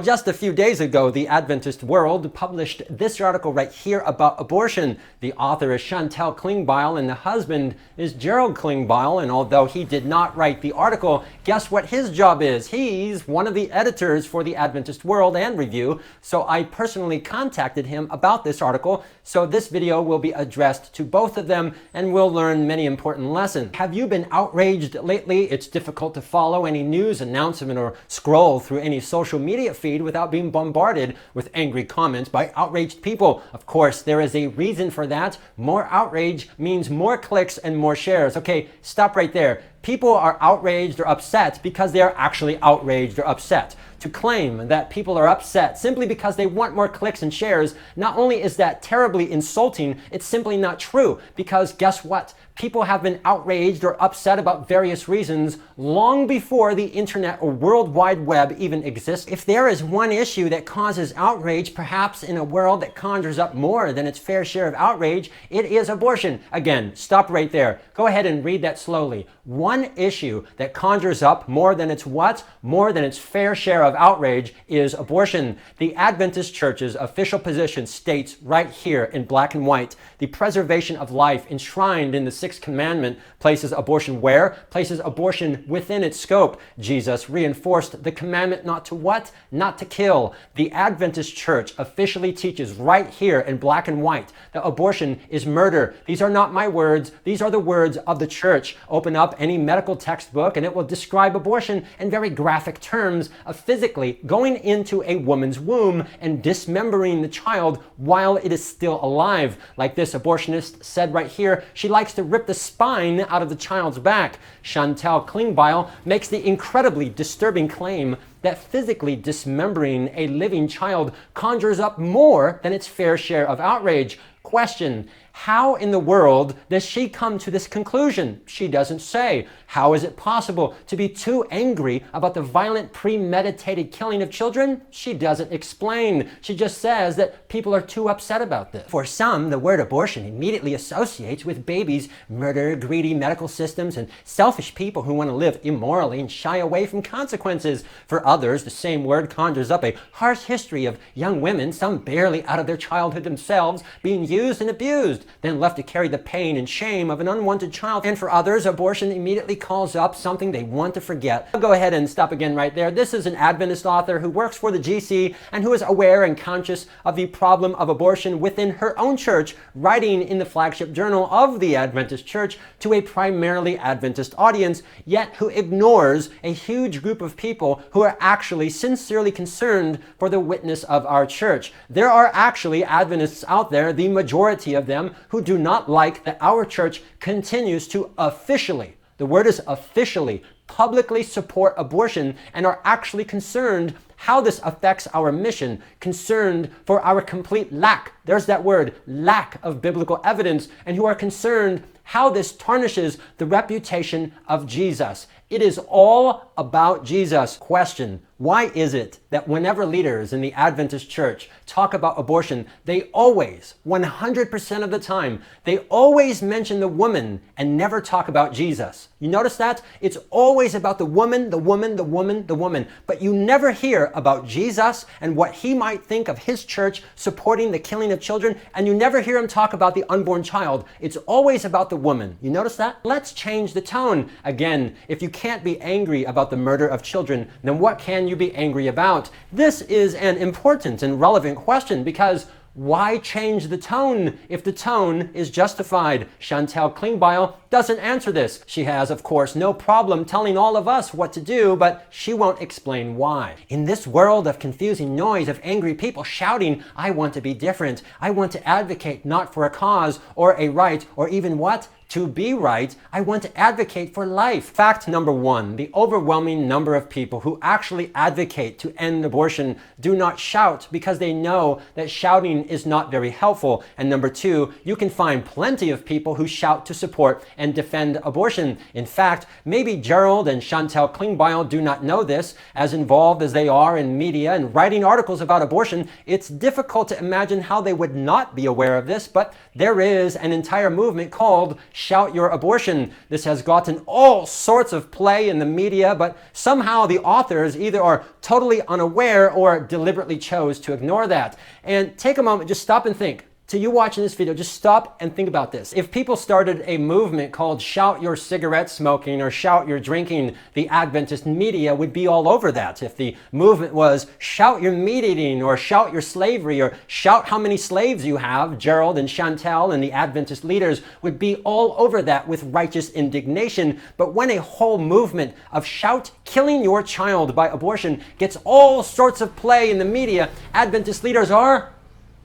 Just a few days ago, the Adventist World published this article right here about abortion. The author is Chantal Klingbeil and the husband is Gerald Klingbeil. And although he did not write the article, guess what his job is? He's one of the editors for the Adventist World and Review. So I personally contacted him about this article. So this video will be addressed to both of them and we'll learn many important lessons. Have you been outraged lately? It's difficult to follow any news announcement or scroll through any social media feed without being bombarded with angry comments by outraged people. Of course, there is a reason for that. More outrage means more clicks and more shares. Okay, stop right there. People are outraged or upset because they are actually outraged or upset. To claim that people are upset simply because they want more clicks and shares, not only is that terribly insulting, it's simply not true. Because guess what? People have been outraged or upset about various reasons long before the internet or World Wide Web even exists. If there is one issue that causes outrage, perhaps in a world that conjures up more than its fair share of outrage, it is abortion. Again, stop right there. Go ahead and read that slowly. One issue that conjures up more than its what? More than its fair share of outrage is abortion. The Adventist Church's official position states right here in black and white, the preservation of life enshrined in the Sixth Commandment places abortion where? Places abortion within its scope. Jesus reinforced the commandment not to what? Not to kill. The Adventist Church officially teaches right here in black and white that abortion is murder. These are not my words. These are the words of the church. Open up any medical textbook and it will describe abortion in very graphic terms of physically going into a woman's womb and dismembering the child while it is still alive. Like this abortionist said right here, she likes to rip the spine out of the child's back. Chantal Klingbeil makes the incredibly disturbing claim that physically dismembering a living child conjures up more than its fair share of outrage. Question: how in the world does she come to this conclusion? She doesn't say. How is it possible to be too angry about the violent, premeditated killing of children? She doesn't explain. She just says that people are too upset about this. For some, the word abortion immediately associates with babies, murder, greedy medical systems, and selfish people who want to live immorally and shy away from consequences. For others, the same word conjures up a harsh history of young women, some barely out of their childhood themselves, being used and abused, then left to carry the pain and shame of an unwanted child. And for others, abortion immediately calls up something they want to forget. I'll go ahead and stop again right there. This is an Adventist author who works for the GC and who is aware and conscious of the problem of abortion within her own church, writing in the flagship journal of the Adventist Church to a primarily Adventist audience, yet who ignores a huge group of people who are actually sincerely concerned for the witness of our church. There are actually Adventists out there, the majority of them, who do not like that our church continues to officially, the word is officially, publicly support abortion and are actually concerned how this affects our mission, concerned for our complete lack, there's that word, lack of biblical evidence, and who are concerned how this tarnishes the reputation of Jesus. It is all about Jesus. Question: why is it that whenever leaders in the Adventist Church talk about abortion, they always, 100% of the time, they always mention the woman and never talk about Jesus? You notice that? It's always about the woman, the woman, the woman, the woman. But you never hear about Jesus and what he might think of his church supporting the killing of children, and you never hear him talk about the unborn child. It's always about the woman. You notice that? Let's change the tone. Again, if you can't be angry about the murder of children, then what can you be angry about? This is an important and relevant question because why change the tone if the tone is justified? Chantal Klingbeil doesn't answer this. She has, of course, no problem telling all of us what to do, but she won't explain why. In this world of confusing noise of angry people shouting, I want to be different, I want to advocate not for a cause or a right or even what? To be right, I want to advocate for life. Fact number one, the overwhelming number of people who actually advocate to end abortion do not shout because they know that shouting is not very helpful. And number two, you can find plenty of people who shout to support and defend abortion. In fact, maybe Gerald and Chantal Klingbeil do not know this. As involved as they are in media and writing articles about abortion, it's difficult to imagine how they would not be aware of this, but there is an entire movement called shout your abortion. This has gotten all sorts of play in the media, but somehow the authors either are totally unaware or deliberately chose to ignore that. And take a moment, just stop and think. To you watching this video, just stop and think about this. If people started a movement called Shout Your Cigarette Smoking or Shout Your Drinking, the Adventist media would be all over that. If the movement was Shout Your Meat Eating or Shout Your Slavery or Shout How Many Slaves You Have, Gerald and Chantal and the Adventist leaders would be all over that with righteous indignation. But when a whole movement of Shout Killing Your Child by Abortion gets all sorts of play in the media, Adventist leaders are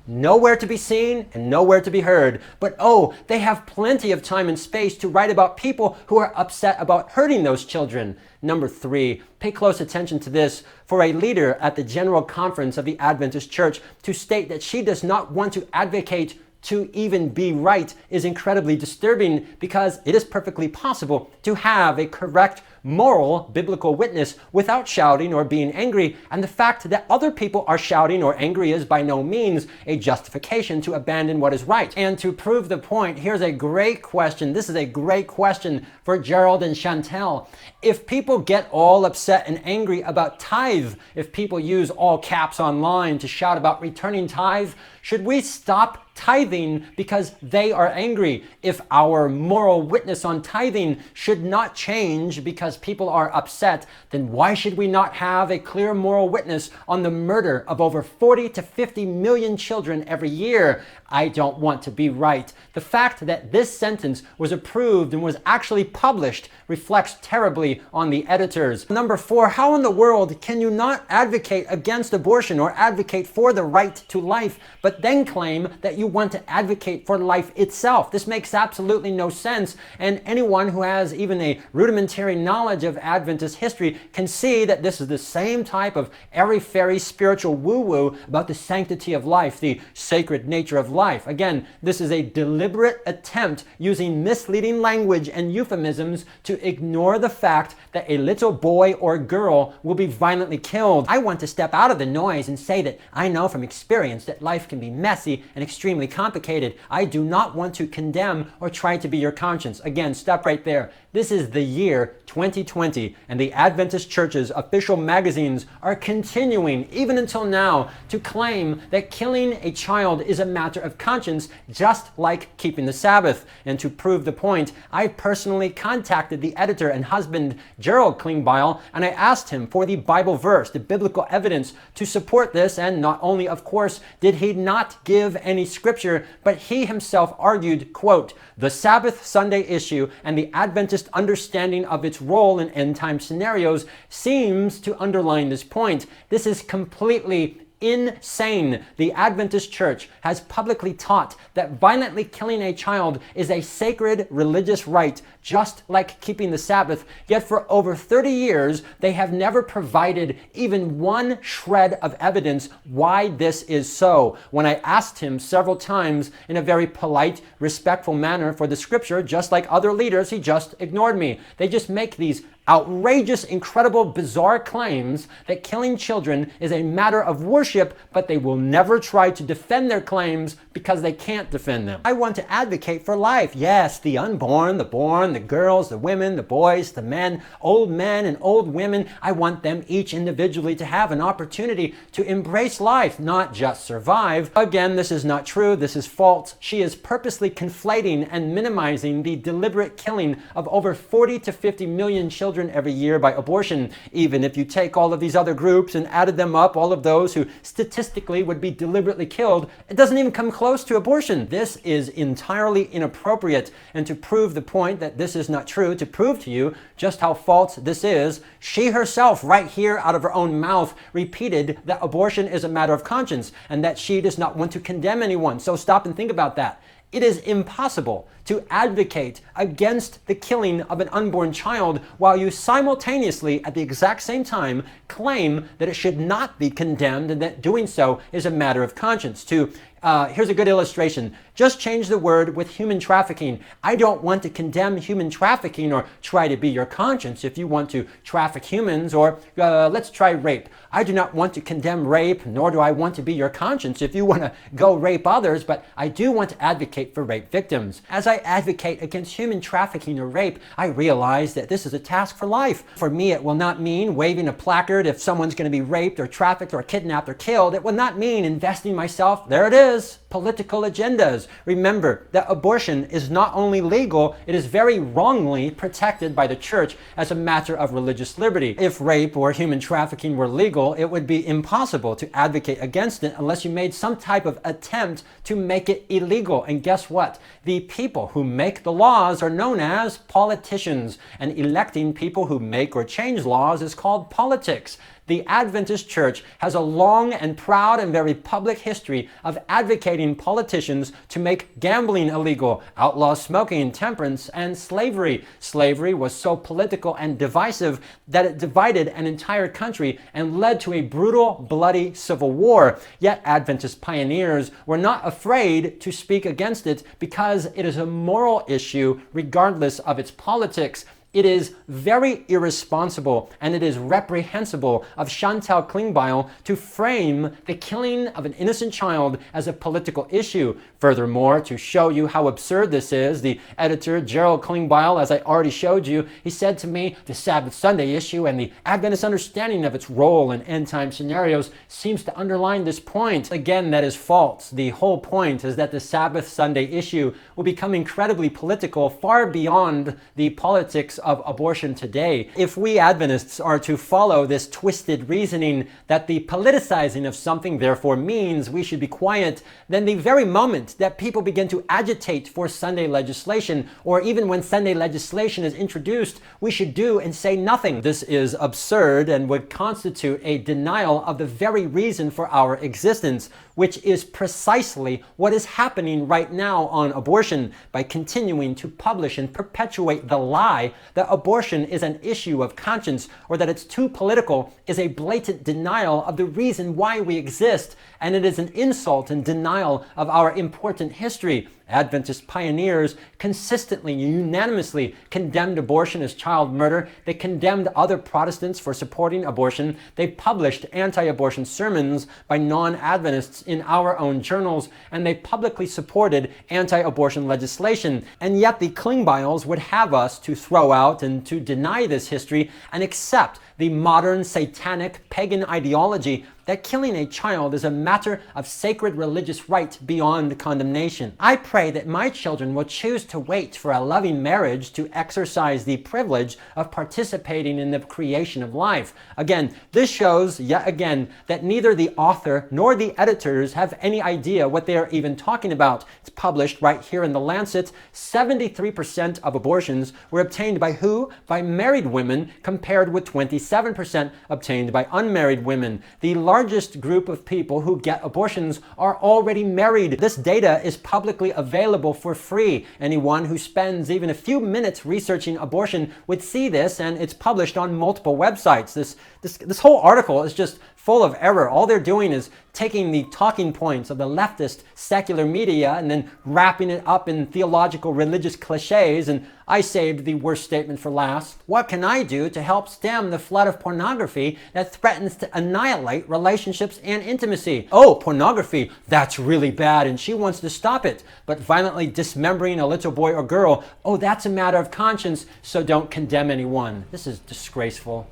nowhere to be seen and nowhere to be heard. But oh, they have plenty of time and space to write about people who are upset about hurting those children. Number 3, pay close attention to this. For a leader at the General Conference of the Adventist Church to state that she does not want to advocate to even be right is incredibly disturbing, because it is perfectly possible to have a correct moral biblical witness without shouting or being angry, and the fact that other people are shouting or angry is by no means a justification to abandon what is right. And to prove the point, here's a great question. This is a great question for Gerald and Chantal. If people get all upset and angry about tithe, if people use all caps online to shout about returning tithe, should we stop tithing because they are angry? If our moral witness on tithing should not change because people are upset, then why should we not have a clear moral witness on the murder of over 40 to 50 million children every year? I don't want to be right. The fact that this sentence was approved and was actually published reflects terribly on the editors. Number 4, how in the world can you not advocate against abortion or advocate for the right to life, but then claim that you want to advocate for life itself? This makes absolutely no sense, and anyone who has even a rudimentary knowledge of Adventist history can see that this is the same type of airy-fairy spiritual woo-woo about the sanctity of life, the sacred nature of life. Again, this is a deliberate attempt using misleading language and euphemisms to ignore the fact that a little boy or girl will be violently killed. I want to step out of the noise and say that I know from experience that life can be messy and extremely complicated. I do not want to condemn or try to be your conscience. Again, stop right there. This is the year 2020, and the Adventist Church's official magazines are continuing, even until now, to claim that killing a child is a matter of conscience, just like keeping the Sabbath. And to prove the point, I personally contacted the editor and husband, Gerald Klingbeil, and I asked him for the Bible verse, the biblical evidence to support this. And not only, of course, did he not give any scripture, but he himself argued, quote, "The Sabbath Sunday issue and the Adventist understanding of its role in end-time scenarios seems to underline this point. This is completely insane. The Adventist Church has publicly taught that violently killing a child is a sacred religious right, just like keeping the Sabbath. Yet for over 30 years, they have never provided even one shred of evidence why this is so. When I asked him several times in a very polite, respectful manner for the scripture, just like other leaders, he just ignored me. They just make these outrageous, incredible, bizarre claims that killing children is a matter of worship, but they will never try to defend their claims because they can't defend them. I want to advocate for life. Yes, the unborn, the born, the girls, the women, the boys, the men and old women. I want them each individually to have an opportunity to embrace life, not just survive. Again, this is not true. This is false. She is purposely conflating and minimizing the deliberate killing of over 40 to 50 million children every year by abortion. Even if you take all of these other groups and added them up, all of those who statistically would be deliberately killed, it doesn't even come close to abortion. This is entirely inappropriate. And to prove the point that this is not true, to prove to you just how false this is, she herself, right here out of her own mouth, repeated that abortion is a matter of conscience and that she does not want to condemn anyone. So stop and think about that. It is impossible to advocate against the killing of an unborn child while you simultaneously, at the exact same time, claim that it should not be condemned and that doing so is a matter of conscience. Here's a good illustration. Just change the word with human trafficking. I don't want to condemn human trafficking or try to be your conscience if you want to traffic humans, or let's try rape. I do not want to condemn rape, nor do I want to be your conscience if you want to go rape others, but I do want to advocate for rape victims. As I advocate against human trafficking or rape, I realize that this is a task for life. For me, it will not mean waving a placard if someone's going to be raped or trafficked or kidnapped or killed. It will not mean investing myself, there it is, political agendas. Remember that abortion is not only legal, it is very wrongly protected by the church as a matter of religious liberty. If rape or human trafficking were legal, it would be impossible to advocate against it unless you made some type of attempt to make it illegal. And guess what? The people who make the laws are known as politicians, and electing people who make or change laws is called politics. The Adventist Church has a long and proud and very public history of advocating politicians to make gambling illegal, outlaw smoking, temperance, and slavery. Slavery was so political and divisive that it divided an entire country and led to a brutal, bloody civil war. Yet Adventist pioneers were not afraid to speak against it because it is a moral issue regardless of its politics. It is very irresponsible and it is reprehensible of Chantal Klingbeil to frame the killing of an innocent child as a political issue. Furthermore, to show you how absurd this is, the editor, Gerald Klingbeil, as I already showed you, he said to me, the Sabbath Sunday issue and the Adventist understanding of its role in end-time scenarios seems to underline this point. Again, that is false. The whole point is that the Sabbath Sunday issue will become incredibly political, far beyond the politics of abortion today. If we Adventists are to follow this twisted reasoning that the politicizing of something therefore means we should be quiet, then the very moment that people begin to agitate for Sunday legislation, or even when Sunday legislation is introduced, we should do and say nothing. This is absurd and would constitute a denial of the very reason for our existence, which is precisely what is happening right now on abortion by continuing to publish and perpetuate the lie that abortion is an issue of conscience or that it's too political is a blatant denial of the reason why we exist, and it is an insult and denial of our important history. Adventist pioneers consistently, unanimously condemned abortion as child murder. They condemned other Protestants for supporting abortion. They published anti-abortion sermons by non-Adventists in our own journals, and they publicly supported anti-abortion legislation. And yet the Klingbeils would have us to throw out and to deny this history and accept the modern satanic pagan ideology that killing a child is a matter of sacred religious right beyond condemnation. I pray that my children will choose to wait for a loving marriage to exercise the privilege of participating in the creation of life. Again, this shows yet again that neither the author nor the editors have any idea what they are even talking about. It's published right here in the Lancet. 73% of abortions were obtained by who? By married women, compared with 27% obtained by unmarried women. The largest group of people who get abortions are already married. This data is publicly available for free. Anyone who spends even a few minutes researching abortion would see this, and it's published on multiple websites. This whole article is just full of error. All they're doing is taking the talking points of the leftist secular media and then wrapping it up in theological religious cliches, and I saved the worst statement for last. What can I do to help stem the flood of pornography that threatens to annihilate relationships and intimacy? Oh, pornography, that's really bad and she wants to stop it. But violently dismembering a little boy or girl, oh, that's a matter of conscience, so don't condemn anyone. This is disgraceful.